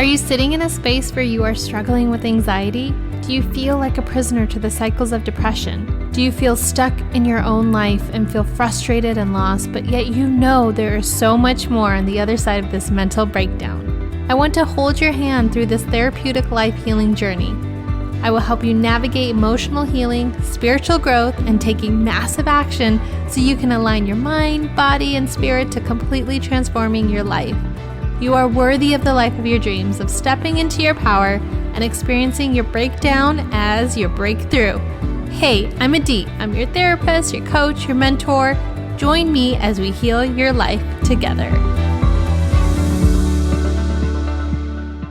Are you sitting in a space where you are struggling with anxiety? Do you feel like a prisoner to the cycles of depression? Do you feel stuck in your own life and feel frustrated and lost, but yet you know there is so much more on the other side of this mental breakdown? I want to hold your hand through this therapeutic life healing journey. I will help you navigate emotional healing, spiritual growth, and taking massive action so you can align your mind, body, and spirit to completely transforming your life. You are worthy of the life of your dreams, of stepping into your power and experiencing your breakdown as your breakthrough. Hey, I'm Aditi. I'm your therapist, your coach, your mentor. Join me as we heal your life together.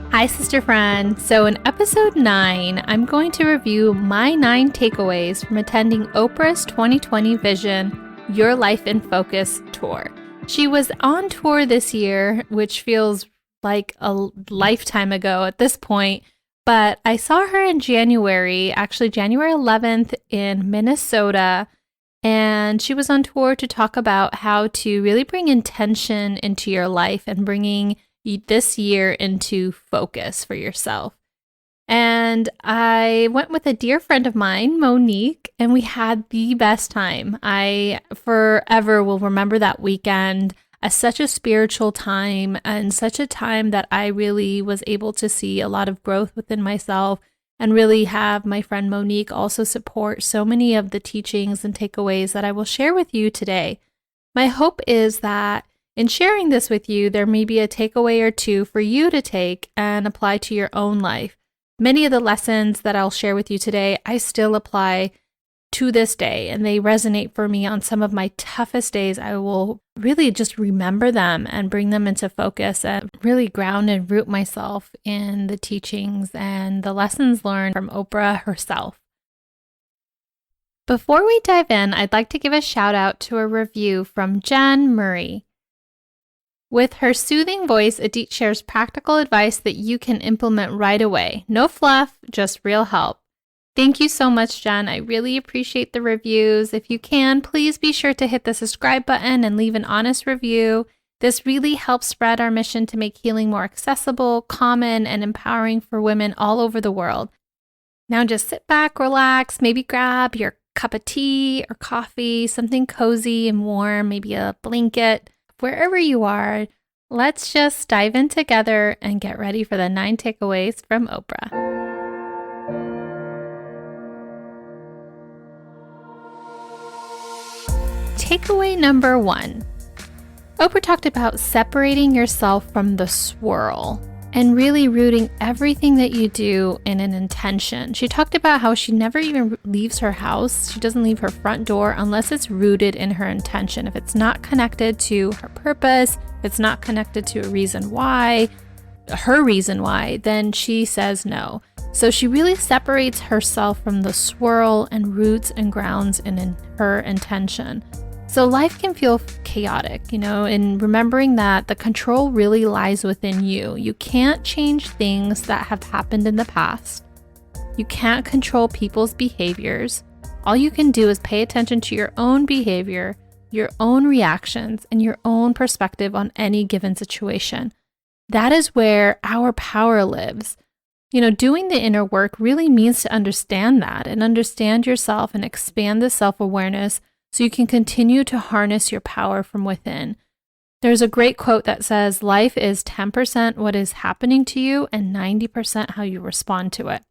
Hi, sister friend. So in episode 9, I'm going to review my 9 takeaways from attending Oprah's 2020 Vision Your Life in Focus tour. She was on tour this year, which feels like a lifetime ago at this point, but I saw her in January, actually January 11th in Minnesota, and she was on tour to talk about how to really bring intention into your life and bringing this year into focus for yourself. And I went with a dear friend of mine, Monique, and we had the best time. I forever will remember that weekend as such a spiritual time and such a time that I really was able to see a lot of growth within myself and really have my friend Monique also support so many of the teachings and takeaways that I will share with you today. My hope is that in sharing this with you, there may be a takeaway or two for you to take and apply to your own life. Many of the lessons that I'll share with you today, I still apply to this day, and they resonate for me on some of my toughest days. I will really just remember them and bring them into focus and really ground and root myself in the teachings and the lessons learned from Oprah herself. Before we dive in, I'd like to give a shout out to a review from Jen Murray. With her soothing voice, Aditi shares practical advice that you can implement right away. No fluff, just real help. Thank you so much, Jen. I really appreciate the reviews. If you can, please be sure to hit the subscribe button and leave an honest review. This really helps spread our mission to make healing more accessible, common, and empowering for women all over the world. Now just sit back, relax, maybe grab your cup of tea or coffee, something cozy and warm, maybe a blanket. Wherever you are, let's just dive in together and get ready for the 9 takeaways from Oprah. Takeaway number 1. Oprah talked about separating yourself from the swirl and really rooting everything that you do in an intention. She talked about how she never even leaves her house. She doesn't leave her front door unless it's rooted in her intention. If it's not connected to her purpose, if it's not connected to a reason why, her reason why, then she says no. So she really separates herself from the swirl and roots and grounds in her intention. So life can feel chaotic, and remembering that the control really lies within you. You can't change things that have happened in the past. You can't control people's behaviors. All you can do is pay attention to your own behavior, your own reactions, and your own perspective on any given situation. That is where our power lives. Doing the inner work really means to understand that and understand yourself and expand the self-awareness so you can continue to harness your power from within. There's a great quote that says, life is 10% what is happening to you and 90% how you respond to it.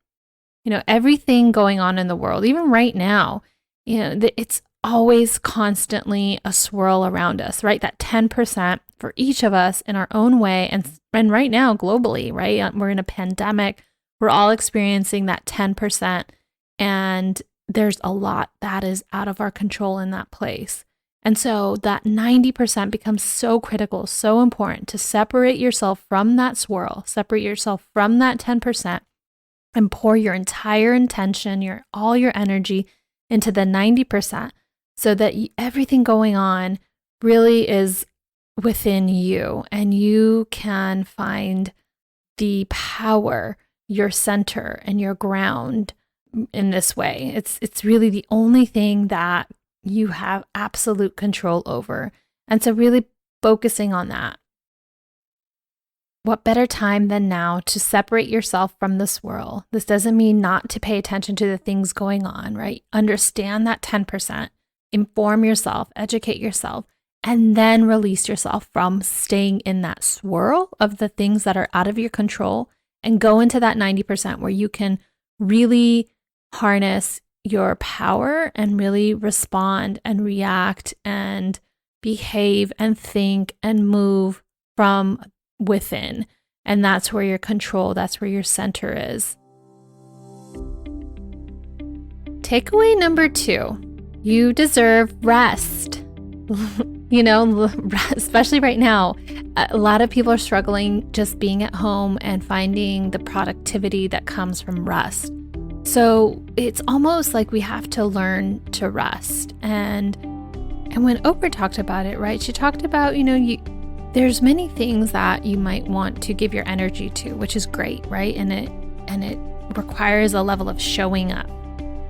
Everything going on in the world, even right now, it's always constantly a swirl around us, right? That 10% for each of us in our own way. And right now, globally, right? We're in a pandemic. We're all experiencing that 10%. And there's a lot that is out of our control in that place. And so that 90% becomes so critical, so important to separate yourself from that swirl, separate yourself from that 10% and pour your entire intention, all your energy into the 90% so that everything going on really is within you and you can find the power, your center and your ground in this way. It's really the only thing that you have absolute control over. And so really focusing on that. what better time than now to separate yourself from the swirl? This doesn't mean not to pay attention to the things going on, right? Understand that 10%, inform yourself, educate yourself, and then release yourself from staying in that swirl of the things that are out of your control and go into that 90% where you can really harness your power and really respond and react and behave and think and move from within. And that's where your control, that's where your center is. Takeaway number 2, you deserve rest. Especially right now, a lot of people are struggling just being at home and finding the productivity that comes from rest. So it's almost like we have to learn to rest. And when Oprah talked about it, right, she talked about, there's many things that you might want to give your energy to, which is great, right? And it requires a level of showing up.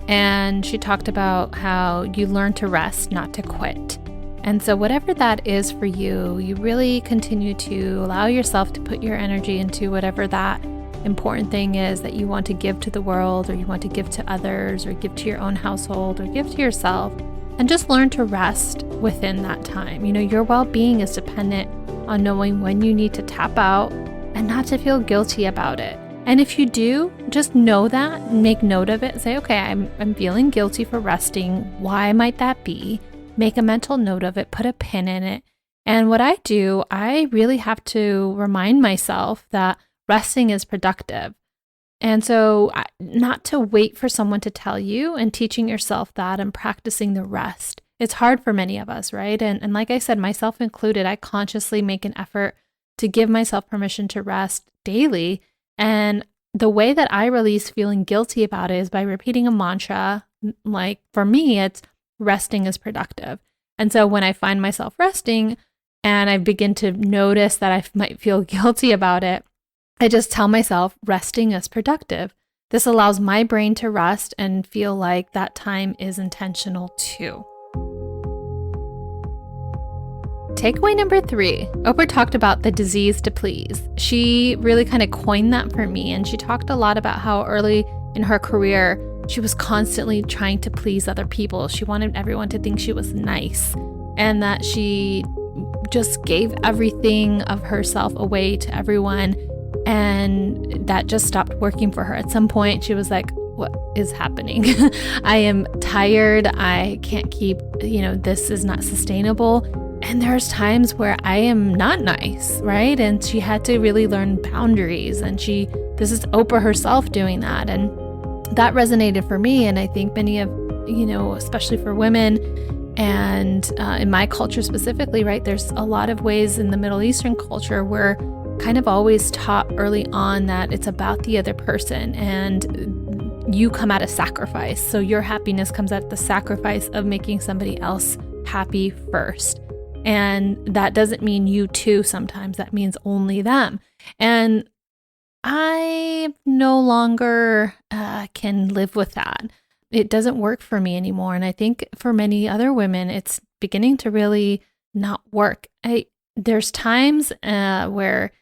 And she talked about how you learn to rest, not to quit. And so whatever that is for you, you really continue to allow yourself to put your energy into whatever that important thing is that you want to give to the world, or you want to give to others, or give to your own household, or give to yourself, and just learn to rest within that time. Your well-being is dependent on knowing when you need to tap out and not to feel guilty about it. And if you do, just know that, make note of it, say, okay, I'm feeling guilty for resting. Why might that be? Make a mental note of it, put a pin in it. And what I do, I really have to remind myself that resting is productive. And so not to wait for someone to tell you, and teaching yourself that and practicing the rest. It's hard for many of us, right? And like I said, myself included, I consciously make an effort to give myself permission to rest daily. And the way that I release feeling guilty about it is by repeating a mantra. Like for me, it's resting is productive. And so when I find myself resting and I begin to notice that I might feel guilty about it, I just tell myself resting is productive. This allows my brain to rest and feel like that time is intentional too. Takeaway number 3, Oprah talked about the disease to please. She really kind of coined that for me. And she talked a lot about how early in her career, she was constantly trying to please other people. She wanted everyone to think she was nice, and that she just gave everything of herself away to everyone. And that just stopped working for her. At some point, she was like, what is happening? I am tired. I can't keep, this is not sustainable. And there's times where I am not nice, right? And she had to really learn boundaries. And this is Oprah herself doing that. And that resonated for me. And I think many of, especially for women and in my culture specifically, right? There's a lot of ways in the Middle Eastern culture where kind of always taught early on that it's about the other person and you come at a sacrifice. So your happiness comes at the sacrifice of making somebody else happy first. And that doesn't mean you too sometimes. That means only them. And I no longer can live with that. It doesn't work for me anymore. And I think for many other women, it's beginning to really not work. There's times where,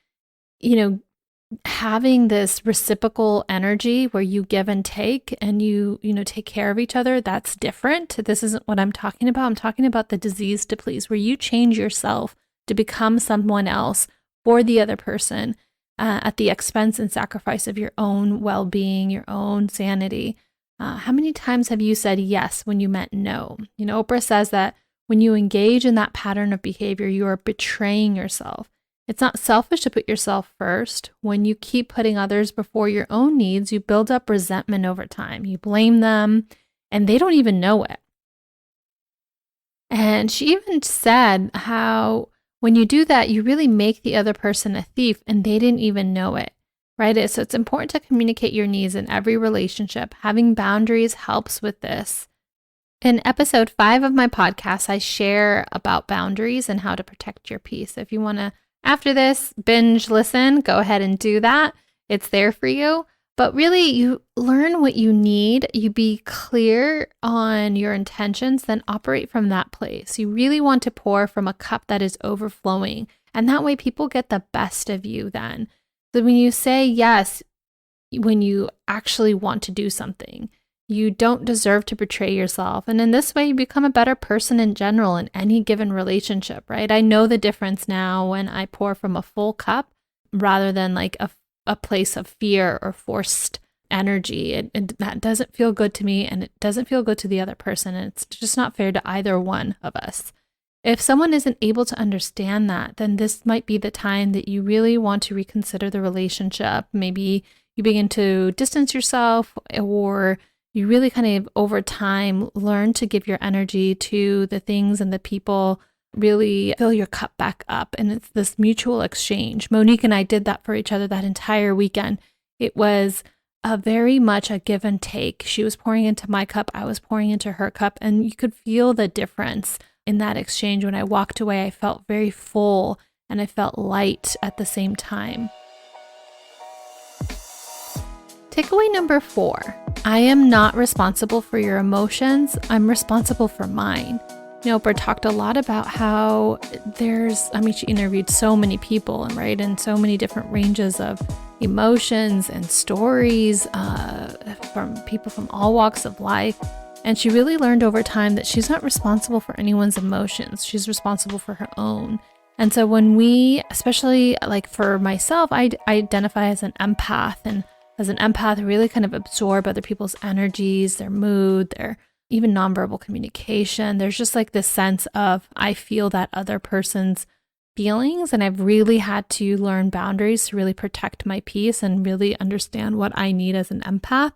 having this reciprocal energy where you give and take and you take care of each other, that's different. This isn't what I'm talking about. I'm talking about the disease to please, where you change yourself to become someone else for the other person at the expense and sacrifice of your own well-being, your own sanity. How many times have you said yes when you meant no? Oprah says that when you engage in that pattern of behavior, you are betraying yourself. It's not selfish to put yourself first. When you keep putting others before your own needs, you build up resentment over time. You blame them, and they don't even know it. And she even said how when you do that, you really make the other person a thief, and they didn't even know it, right? So it's important to communicate your needs in every relationship. Having boundaries helps with this. In episode 5 of my podcast, I share about boundaries and how to protect your peace. If you want to, after this, binge listen, go ahead and do that. It's there for you. But really, you learn what you need. You be clear on your intentions, then operate from that place. You really want to pour from a cup that is overflowing And that way people get the best of you then. So when you say yes, when you actually want to do something, you don't deserve to betray yourself. And in this way, you become a better person in general in any given relationship, right? I know the difference now when I pour from a full cup rather than like a place of fear or forced energy. That doesn't feel good to me, and it doesn't feel good to the other person. And it's just not fair to either one of us. If someone isn't able to understand that, then this might be the time that you really want to reconsider the relationship. Maybe you begin to distance yourself, or you really kind of over time learn to give your energy to the things and the people really fill your cup back up. And it's this mutual exchange. Monique and I did that for each other that entire weekend. It was very much a give and take. She was pouring into my cup, I was pouring into her cup, and you could feel the difference in that exchange. When I walked away, I felt very full and I felt light at the same time. Takeaway number 4, I am not responsible for your emotions. I'm responsible for mine. Oprah talked a lot about how she interviewed so many people, right? And so many different ranges of emotions and stories from people from all walks of life. And she really learned over time that she's not responsible for anyone's emotions. She's responsible for her own. And so when we, especially like for myself, I identify as an empath, and as an empath, I really kind of absorb other people's energies, their mood, their even nonverbal communication. There's just like this sense of, I feel that other person's feelings, and I've really had to learn boundaries to really protect my peace and really understand what I need as an empath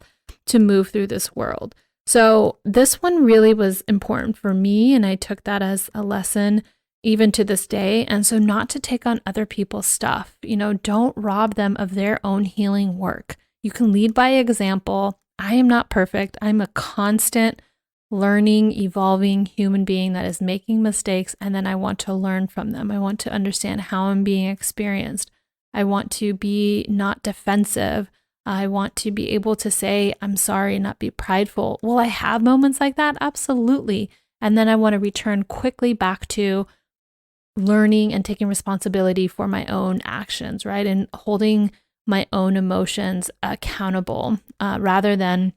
to move through this world. So this one really was important for me, and I took that as a lesson even to this day. And so not to take on other people's stuff, don't rob them of their own healing work. You can lead by example. I am not perfect. I'm a constant learning, evolving human being that is making mistakes, and then I want to learn from them. I want to understand how I'm being experienced. I want to be not defensive. I want to be able to say, I'm sorry, and not be prideful. Will I have moments like that? Absolutely. And then I want to return quickly back to learning and taking responsibility for my own actions, right? And holding my own emotions accountable rather than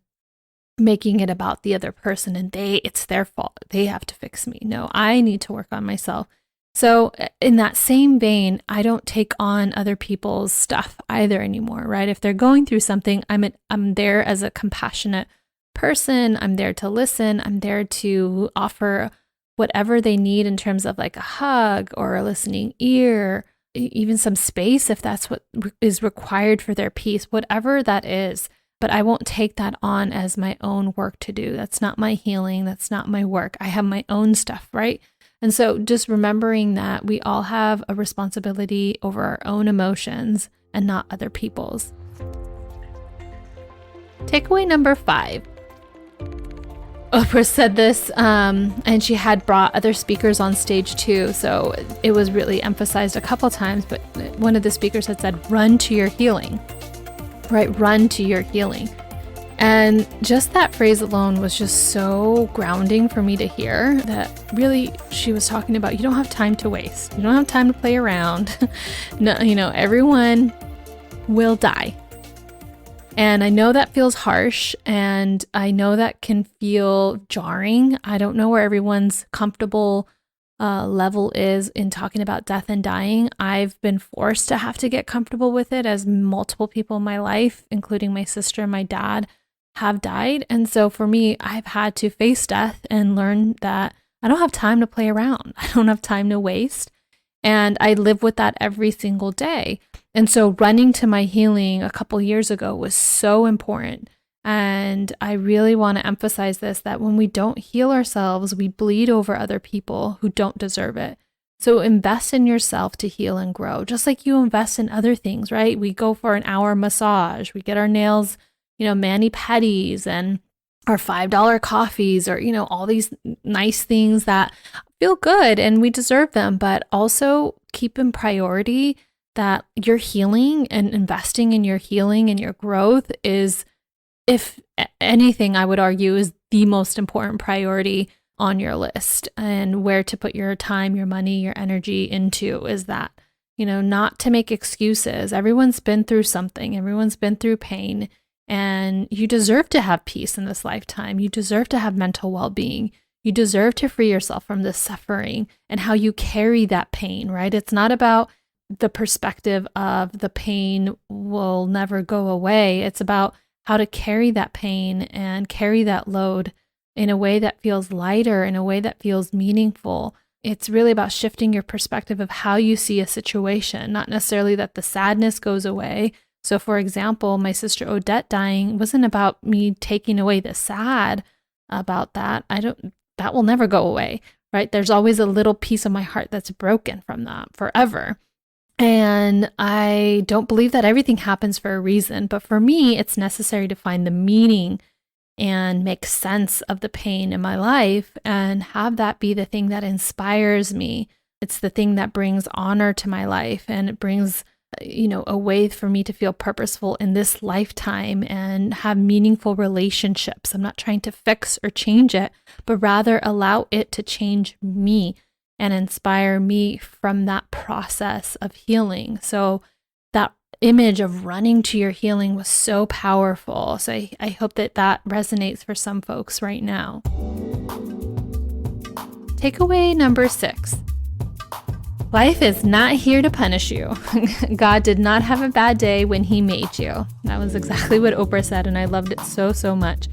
making it about the other person and it's their fault. They have to fix me. No, I need to work on myself. So in that same vein, I don't take on other people's stuff either anymore, right? If they're going through something, I'm there as a compassionate person. I'm there to listen. I'm there to offer whatever they need in terms of like a hug or a listening ear, even some space if that's what is required for their peace, whatever that is. But I won't take that on as my own work to do. That's not my healing. That's not my work. I have my own stuff, right? And so just remembering that we all have a responsibility over our own emotions and not other people's. Takeaway number 5. Oprah said this, and she had brought other speakers on stage too. So it was really emphasized a couple times, but one of the speakers had said, run to your healing, right? Run to your healing. And just that phrase alone was just so grounding for me to hear, that really she was talking about, you don't have time to waste. You don't have time to play around. No, everyone will die. And I know that feels harsh, and I know that can feel jarring. I don't know where everyone's comfortable level is in talking about death and dying. I've been forced to have to get comfortable with it, as multiple people in my life, including my sister and my dad, have died. And so for me, I've had to face death and learn that I don't have time to play around. I don't have time to waste. And I live with that every single day. And so running to my healing a couple years ago was so important. And I really want to emphasize this, that when we don't heal ourselves, we bleed over other people who don't deserve it. So invest in yourself to heal and grow, just like you invest in other things, right? We go for an hour massage, we get our nails, mani-pedis and our $5 coffees, or, all these nice things that feel good and we deserve them, but also keep in priority that your healing and investing in your healing and your growth is, if anything, I would argue, is the most important priority on your list, and where to put your time, your money, your energy into is that. not to make excuses. Everyone's been through something, everyone's been through pain, and you deserve to have peace in this lifetime. You deserve to have mental well-being. You deserve to free yourself from this suffering and how you carry that pain, right? It's not about the perspective of the pain will never go away. It's about how to carry that pain and carry that load in a way that feels lighter, in a way that feels meaningful. It's really about shifting your perspective of how you see a situation, not necessarily that the sadness goes away. So for example, my sister Odette dying wasn't about me taking away the sad about that. That will never go away, right? There's always a little piece of my heart that's broken from that forever. And I don't believe that everything happens for a reason, but for me, it's necessary to find the meaning and make sense of the pain in my life and have that be the thing that inspires me. It's the thing that brings honor to my life, and it brings, a way for me to feel purposeful in this lifetime and have meaningful relationships. I'm not trying to fix or change it, but rather allow it to change me and inspire me from that process of healing. So that image of running to your healing was so powerful. So I hope that resonates for some folks right now. Takeaway number 6. Life is not here to punish you. God did not have a bad day when he made you. That was exactly what Oprah said, and I loved it so, so much.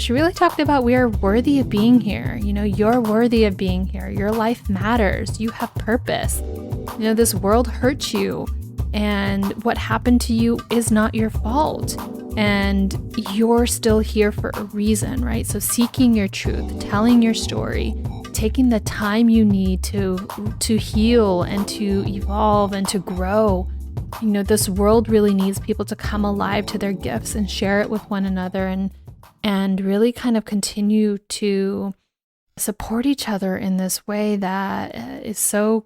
She really talked about we are worthy of being here. You're worthy of being here. Your life matters. You have purpose. This world hurt you, and what happened to you is not your fault. And you're still here for a reason, right? So seeking your truth, telling your story, taking the time you need to heal and to evolve and to grow. This world really needs people to come alive to their gifts and share it with one another and really kind of continue to support each other in this way that is so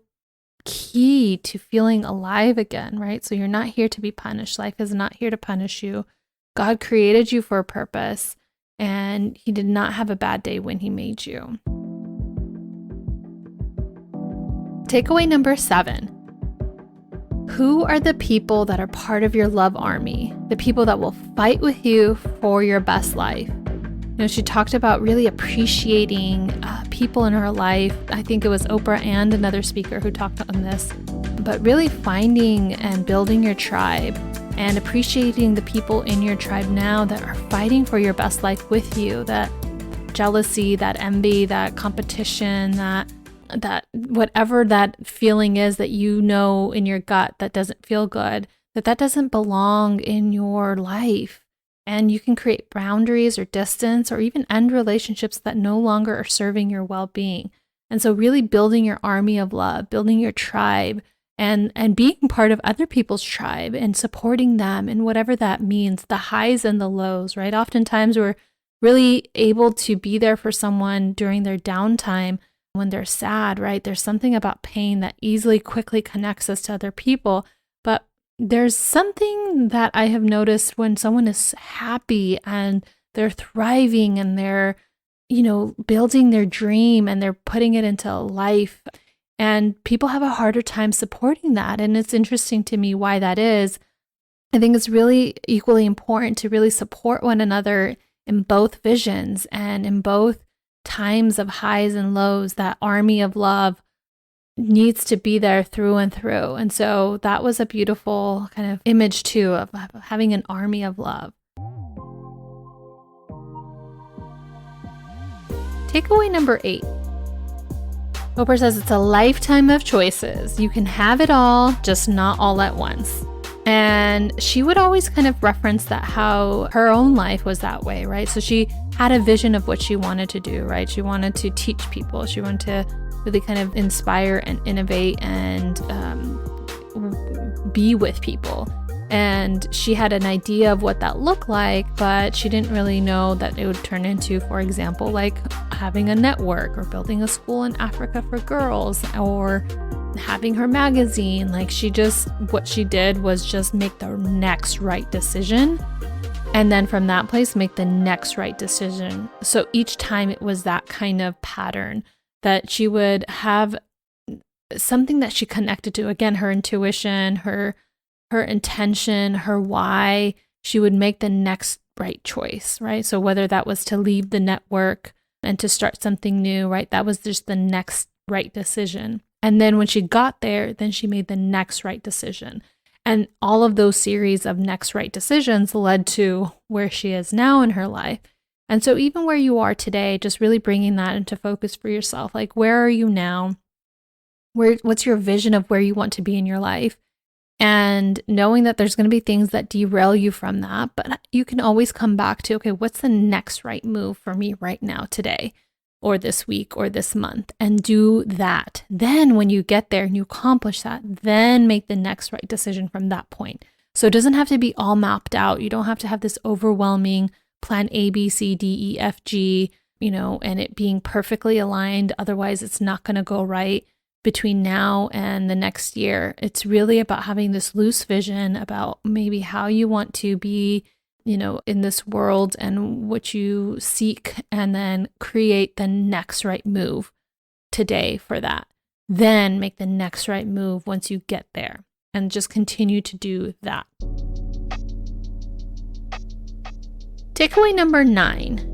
key to feeling alive again, right? So you're not here to be punished. Life is not here to punish you. God created you for a purpose, and he did not have a bad day when he made you. Takeaway number 7. Who are the people that are part of your love army? The people that will fight with you for your best life. She talked about really appreciating people in her life. I think it was Oprah and another speaker who talked on this, but really finding and building your tribe and appreciating the people in your tribe now that are fighting for your best life with you. That jealousy, that envy, that competition, that whatever that feeling is that in your gut that doesn't feel good, that doesn't belong in your life. And you can create boundaries or distance or even end relationships that no longer are serving your well-being. And so really building your army of love, building your tribe, and being part of other people's tribe and supporting them in whatever that means, the highs and the lows, right? Oftentimes we're really able to be there for someone during their downtime when they're sad, right? There's something about pain that quickly connects us to other people. But there's something that I have noticed when someone is happy and they're thriving and they're, building their dream and they're putting it into life. And people have a harder time supporting that. And it's interesting to me why that is. I think it's really equally important to really support one another in both visions and in both times of highs and lows. That army of love needs to be there through and through. And so that was a beautiful kind of image too of having an army of love. Takeaway number 8. Oprah says it's a lifetime of choices. You can have it all, just not all at once. And she would always kind of reference that how her own life was that way, right? So she had a vision of what she wanted to do, right? She wanted to teach people. She wanted to really kind of inspire and innovate and be with people. And she had an idea of what that looked like, but she didn't really know that it would turn into, for example, like having a network or building a school in Africa for girls or having her magazine. What she did was just make the next right decision. And then from that place, make the next right decision. So each time it was that kind of pattern that she would have something that she connected to. Again, her intuition, her intention, her why. She would make the next right choice, right? So whether that was to leave the network and to start something new, right? That was just the next right decision. And then when she got there, then she made the next right decision. And all of those series of next right decisions led to where she is now in her life. And so even where you are today, just really bringing that into focus for yourself. Like, where are you now? What's your vision of where you want to be in your life? And knowing that there's going to be things that derail you from that, but you can always come back to, okay, what's the next right move for me right now, today, or this week, or this month, and do that. Then when you get there and you accomplish that, then make the next right decision from that point. So it doesn't have to be all mapped out. You don't have to have this overwhelming plan A, B, C, D, E, F, G, and it being perfectly aligned. Otherwise, it's not going to go right between now and the next year. It's really about having this loose vision about maybe how you want to be, in this world and what you seek, and then create the next right move today for that. Then make the next right move once you get there, and just continue to do that. Takeaway number 9.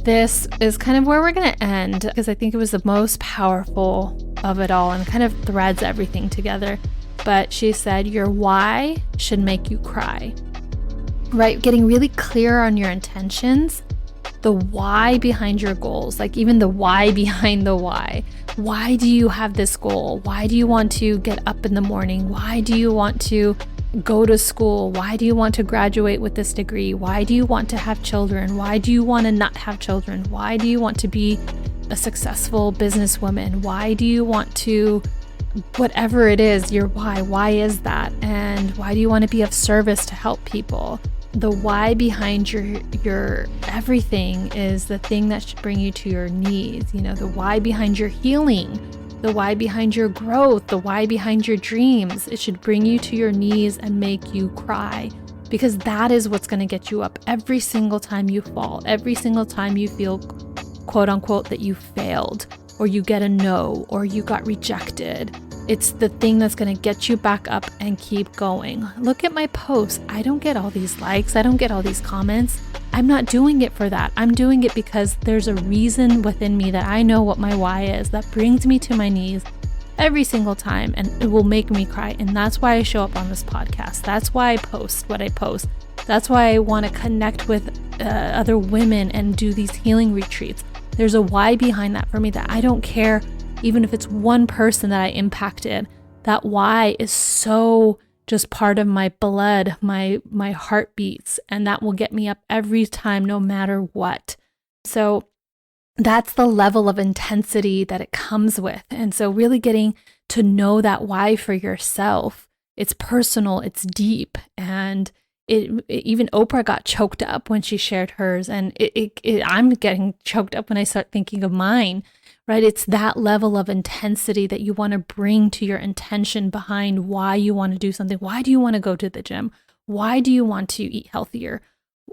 This is kind of where we're going to end, because I think it was the most powerful of it all and kind of threads everything together. But she said, your why should make you cry, right? Getting really clear on your intentions, the why behind your goals, like even the why behind the why. Why do you have this goal? Why do you want to get up in the morning? Why do you want to go to school? Why do you want to graduate with this degree? Why do you want to have children? Why do you want to not have children? Why do you want to be a successful businesswoman? Why do you want to, whatever it is, your why is that? And why do you want to be of service to help people? The why behind your everything is the thing that should bring you to your knees. The why behind your healing, the why behind your growth, the why behind your dreams. It should bring you to your knees and make you cry, because that is what's going to get you up every single time you fall, every single time you feel, quote unquote, that you failed, or you get a no, or you got rejected. It's the thing that's going to get you back up and keep going. Look at my posts. I don't get all these likes. I don't get all these comments. I'm not doing it for that. I'm doing it because there's a reason within me that I know what my why is, that brings me to my knees every single time, and it will make me cry. And that's why I show up on this podcast. That's why I post what I post. That's why I want to connect with other women and do these healing retreats. There's a why behind that for me, that I don't care even if it's one person that I impacted. That why is so just part of my blood, my heartbeats, and that will get me up every time, no matter what. So that's the level of intensity that it comes with. And so really getting to know that why for yourself. It's personal, it's deep, and even Oprah got choked up when she shared hers, and I'm getting choked up when I start thinking of mine. Right? It's that level of intensity that you want to bring to your intention behind why you want to do something. Why do you want to go to the gym? Why do you want to eat healthier?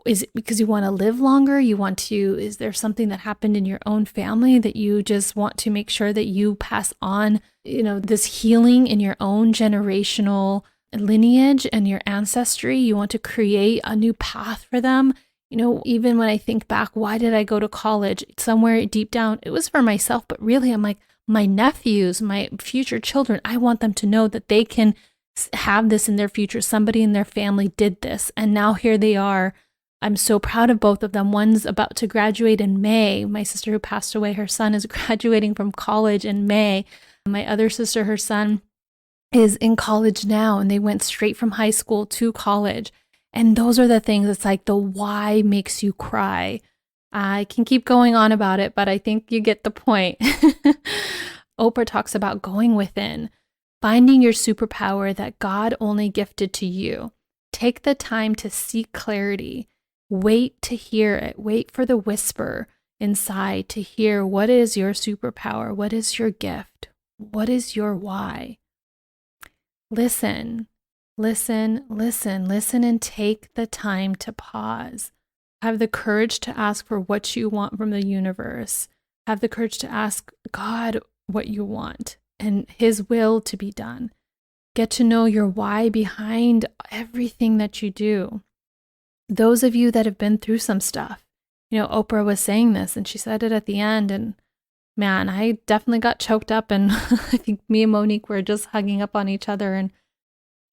Is it because you want to live longer? Is there something that happened in your own family that you just want to make sure that you pass on, this healing in your own generational lineage and your ancestry? You want to create a new path for them. Even when I think back, why did I go to college? Somewhere deep down, it was for myself, but really I'm like, my nephews, my future children, I want them to know that they can have this in their future. Somebody in their family did this, and now here they are. I'm so proud of both of them. One's about to graduate in May. My sister who passed away, her son is graduating from college in May. My other sister, her son is in college now, and they went straight from high school to college. And those are the things, it's like the why makes you cry. I can keep going on about it, but I think you get the point. Oprah talks about going within, finding your superpower that God only gifted to you. Take the time to seek clarity. Wait to hear it. Wait for the whisper inside to hear, what is your superpower? What is your gift? What is your why? Listen. Listen, and take the time to pause. Have the courage to ask for what you want from the universe. Have the courage to ask God what you want. and His will to be done. Get to know your why behind everything that you do. Those of you that have been through some stuff, Oprah was saying this and she said it at the end, and man, I definitely got choked up, and I think me and Monique were just hugging up on each other and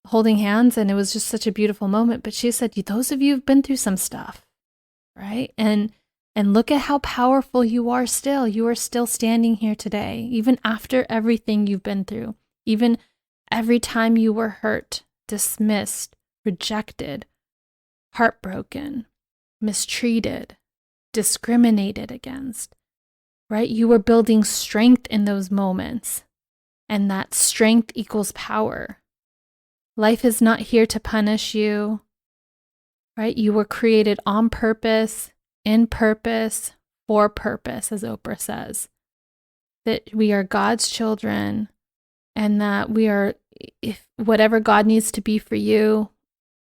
holding hands, and it was just such a beautiful moment. But she said, those of you have been through some stuff, right? And look at how powerful you are still. You are still standing here today, even after everything you've been through, even every time you were hurt, dismissed, rejected, heartbroken, mistreated, discriminated against, right? You were building strength in those moments, and that strength equals power. Life is not here to punish you, right? You were created on purpose, in purpose, for purpose, as Oprah says. That we are God's children, and that we are, if whatever God needs to be for you,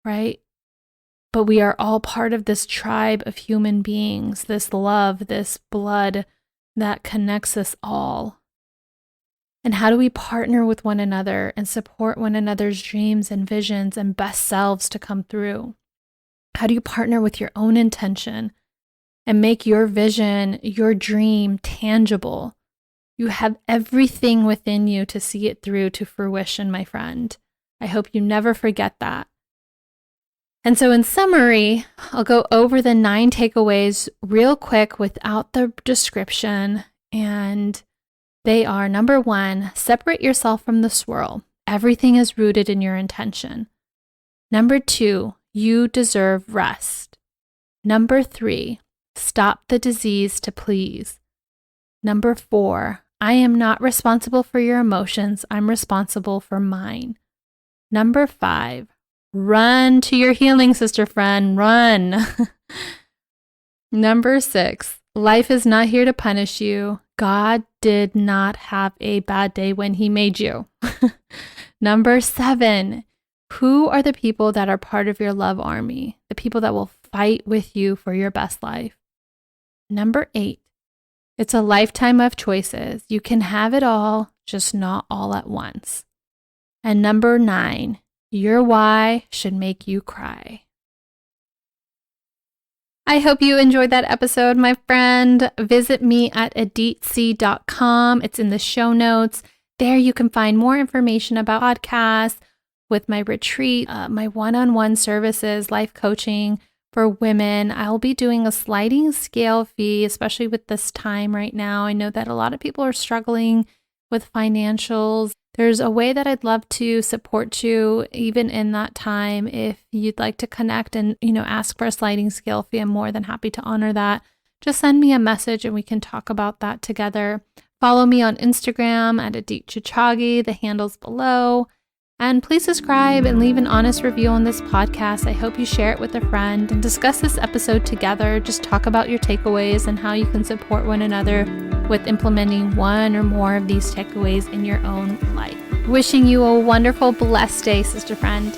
right? But we are all part of this tribe of human beings, this love, this blood that connects us all. And how do we partner with one another and support one another's dreams and visions and best selves to come through? How do you partner with your own intention and make your vision, your dream tangible? You have everything within you to see it through to fruition, my friend. I hope you never forget that. And so in summary, I'll go over the 9 takeaways real quick without the description. And they are: number 1, separate yourself from the swirl. Everything is rooted in your intention. Number 2, you deserve rest. Number 3, stop the disease to please. Number 4, I am not responsible for your emotions. I'm responsible for mine. Number 5, run to your healing, sister friend, run. Number 6, life is not here to punish you. God did not have a bad day when He made you. Number 7, who are the people that are part of your love army? The people that will fight with you for your best life. Number 8, it's a lifetime of choices. You can have it all, just not all at once. And number 9, your why should make you cry. I hope you enjoyed that episode, my friend. Visit me at aditc.com. It's in the show notes. There you can find more information about podcasts, with my retreat, my one-on-one services, life coaching for women. I'll be doing a sliding scale fee, especially with this time right now. I know that a lot of people are struggling with financials. There's a way that I'd love to support you even in that time. If you'd like to connect and, ask for a sliding scale fee, I'm more than happy to honor that. Just send me a message and we can talk about that together. Follow me on Instagram at Adit Chichagi. The handle's below. And please subscribe and leave an honest review on this podcast. I hope you share it with a friend and discuss this episode together. Just talk about your takeaways and how you can support one another with implementing one or more of these takeaways in your own life. Wishing you a wonderful, blessed day, sister friend.